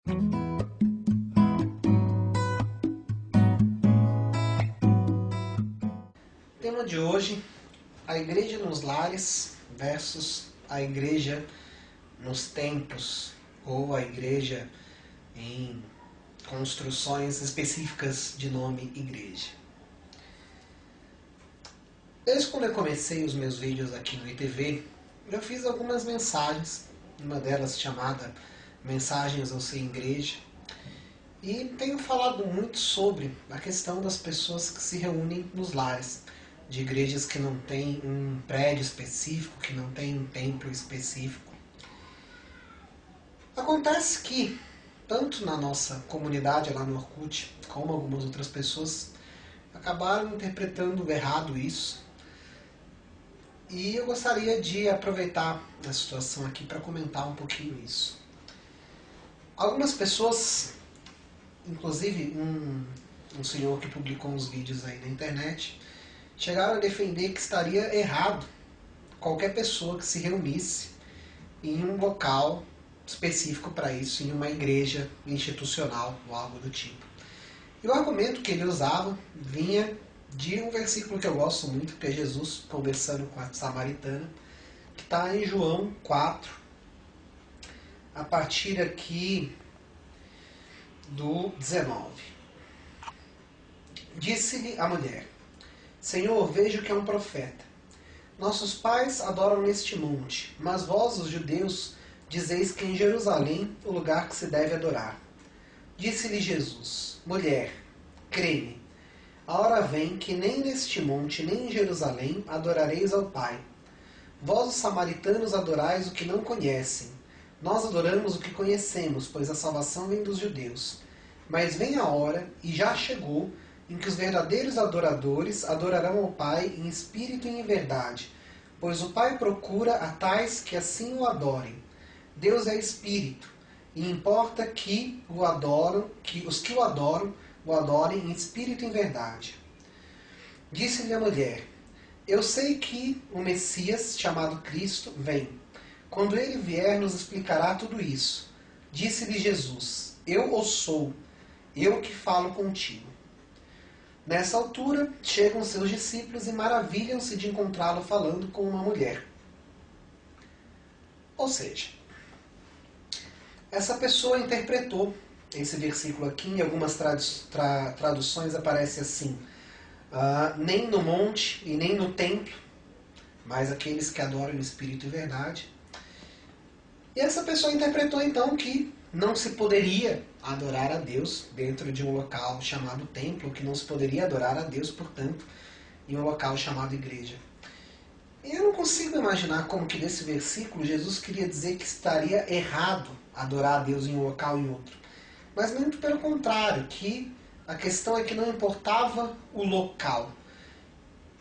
O tema de hoje, a igreja nos lares versus a igreja nos templos, ou a igreja em construções específicas de nome igreja. Desde quando eu comecei os meus vídeos aqui no ITV, eu fiz algumas mensagens, uma delas chamada Mensagens ao Ser Igreja, e tenho falado muito sobre a questão das pessoas que se reúnem nos lares, de igrejas que não têm um prédio específico, que não têm um templo específico. Acontece que, tanto na nossa comunidade lá no Orkut, como algumas outras pessoas, acabaram interpretando errado isso. E eu gostaria de aproveitar a situação aqui para comentar um pouquinho isso. Algumas pessoas, inclusive um senhor que publicou uns vídeos aí na internet, chegaram a defender que estaria errado qualquer pessoa que se reunisse em um local específico para isso, em uma igreja institucional ou algo do tipo. E o argumento que ele usava vinha de um versículo que eu gosto muito, que é Jesus conversando com a samaritana, que está em João 4, a partir aqui do 19. Disse-lhe a mulher: Senhor, vejo que é um profeta. Nossos pais adoram neste monte, mas vós, os judeus, dizeis que em Jerusalém o lugar que se deve adorar. Disse-lhe Jesus: Mulher, crê-me, a hora vem que nem neste monte, nem em Jerusalém adorareis ao Pai. Vós, os samaritanos, adorais o que não conhecem. Nós adoramos o que conhecemos, pois a salvação vem dos judeus. Mas vem a hora, e já chegou, em que os verdadeiros adoradores adorarão ao Pai em espírito e em verdade, pois o Pai procura a tais que assim o adorem. Deus é espírito, e importa que os que o adoram adorem em espírito e em verdade. Disse-lhe a mulher: Eu sei que o Messias, chamado Cristo, vem. Quando ele vier, nos explicará tudo isso. Disse-lhe Jesus: Eu o sou, eu que falo contigo. Nessa altura, chegam seus discípulos e maravilham-se de encontrá-lo falando com uma mulher. Ou seja, essa pessoa interpretou esse versículo aqui, em algumas traduções aparece assim: nem no monte e nem no templo, mas aqueles que adoram em espírito e verdade. E essa pessoa interpretou então que não se poderia adorar a Deus dentro de um local chamado templo, que não se poderia adorar a Deus, portanto, em um local chamado igreja. E eu não consigo imaginar como que nesse versículo Jesus queria dizer que estaria errado adorar a Deus em um local e em outro. Mas muito pelo contrário, que a questão é que não importava o local.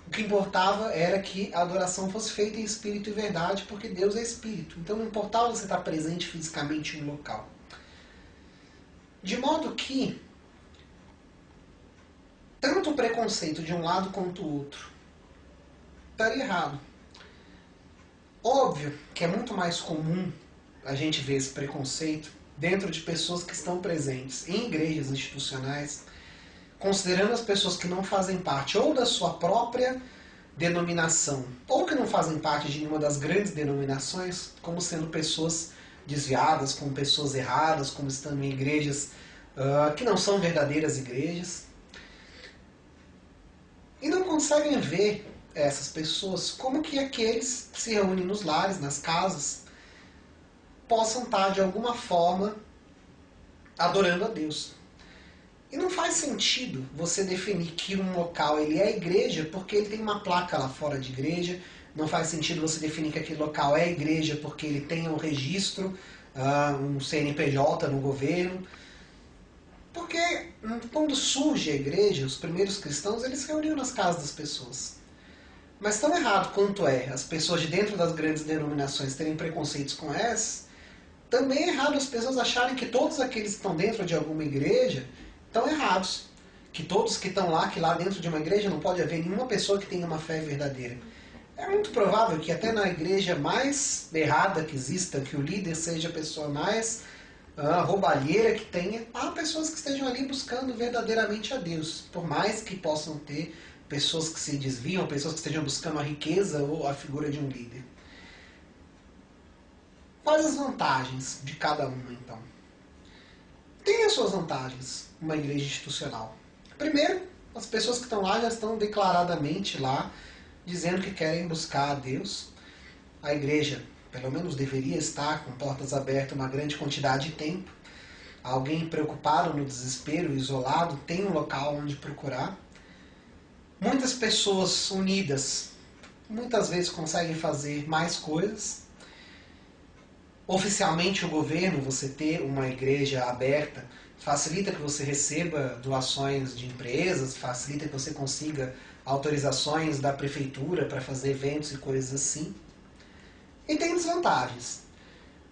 O que importava era que a adoração fosse feita em espírito e verdade, porque Deus é espírito. Então não importava você estar presente fisicamente em um local. De modo que tanto o preconceito de um lado quanto o outro estaria errado. Óbvio que é muito mais comum a gente ver esse preconceito dentro de pessoas que estão presentes em igrejas institucionais, considerando as pessoas que não fazem parte ou da sua própria denominação, ou que não fazem parte de nenhuma das grandes denominações, como sendo pessoas desviadas, como pessoas erradas, como estando em igrejas que não são verdadeiras igrejas. E não conseguem ver essas pessoas como que aqueles que se reúnem nos lares, nas casas, possam estar de alguma forma adorando a Deus. E não faz sentido você definir que um local ele é igreja porque ele tem uma placa lá fora de igreja. Não faz sentido você definir que aquele local é igreja porque ele tem um registro, um CNPJ no governo. Porque quando surge a igreja, os primeiros cristãos eles se reuniam nas casas das pessoas. Mas tão errado quanto é as pessoas de dentro das grandes denominações terem preconceitos com essas, também é errado as pessoas acharem que todos aqueles que estão dentro de alguma igreja estão errados. Que todos que estão lá, que lá dentro de uma igreja não pode haver nenhuma pessoa que tenha uma fé verdadeira. É muito provável que até na igreja mais errada que exista, que o líder seja a pessoa mais roubalheira que tenha. Há pessoas que estejam ali buscando verdadeiramente a Deus, por mais que possam ter pessoas que se desviam, pessoas que estejam buscando a riqueza ou a figura de um líder. Quais as vantagens de cada uma, então? Tem as suas vantagens, uma igreja institucional. Primeiro, as pessoas que estão lá já estão declaradamente lá, dizendo que querem buscar a Deus. A igreja, pelo menos, deveria estar com portas abertas uma grande quantidade de tempo. Alguém preocupado no desespero, isolado, tem um local onde procurar. Muitas pessoas unidas, muitas vezes conseguem fazer mais coisas. Oficialmente o governo, você ter uma igreja aberta, facilita que você receba doações de empresas, facilita que você consiga autorizações da prefeitura para fazer eventos e coisas assim. E tem desvantagens.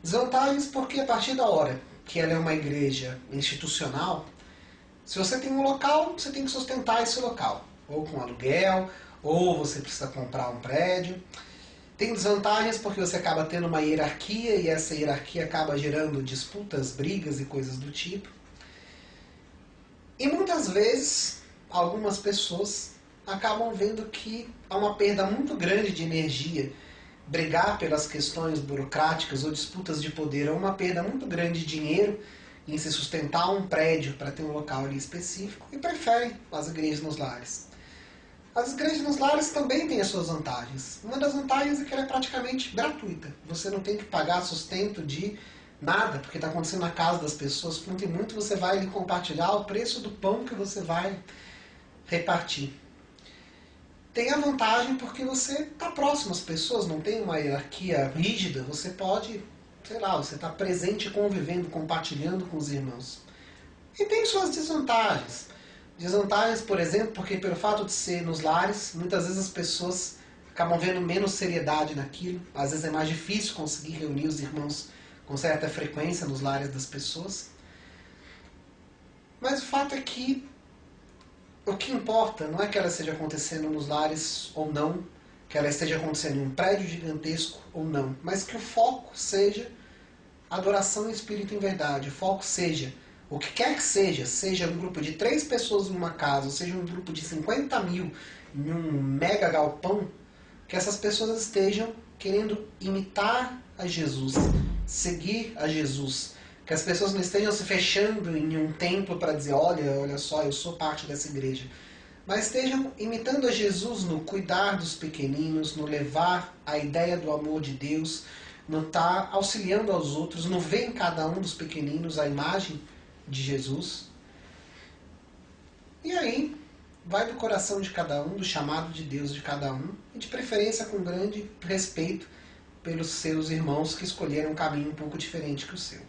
Desvantagens porque a partir da hora que ela é uma igreja institucional, se você tem um local, você tem que sustentar esse local. Ou com aluguel, ou você precisa comprar um prédio. Tem desvantagens porque você acaba tendo uma hierarquia e essa hierarquia acaba gerando disputas, brigas e coisas do tipo. E muitas vezes, algumas pessoas acabam vendo que há uma perda muito grande de energia. Brigar pelas questões burocráticas ou disputas de poder é uma perda muito grande de dinheiro em se sustentar um prédio para ter um local ali específico e preferem as igrejas nos lares. As igrejas nos lares também têm as suas vantagens. Uma das vantagens é que ela é praticamente gratuita. Você não tem que pagar sustento de nada, porque está acontecendo na casa das pessoas. Quanto e muito você vai ali compartilhar o preço do pão que você vai repartir. Tem a vantagem porque você está próximo às pessoas, não tem uma hierarquia rígida, você pode, sei lá, você está presente, convivendo, compartilhando com os irmãos. E tem suas desvantagens. Desvantagens, por exemplo, porque pelo fato de ser nos lares, muitas vezes as pessoas acabam vendo menos seriedade naquilo. Às vezes é mais difícil conseguir reunir os irmãos com certa frequência nos lares das pessoas. Mas o fato é que o que importa não é que ela esteja acontecendo nos lares ou não, que ela esteja acontecendo em um prédio gigantesco ou não, mas que o foco seja adoração em espírito e em verdade. O foco seja o que quer que seja, seja um grupo de 3 pessoas em uma casa, ou seja um grupo de 50 mil em um mega galpão, que essas pessoas estejam querendo imitar a Jesus, seguir a Jesus. Que as pessoas não estejam se fechando em um templo para dizer, olha só, eu sou parte dessa igreja. Mas estejam imitando a Jesus no cuidar dos pequeninos, no levar a ideia do amor de Deus, no estar auxiliando aos outros, no ver em cada um dos pequeninos a imagem de Jesus. E aí, vai do coração de cada um, do chamado de Deus de cada um, e de preferência com grande respeito pelos seus irmãos que escolheram um caminho um pouco diferente que o seu.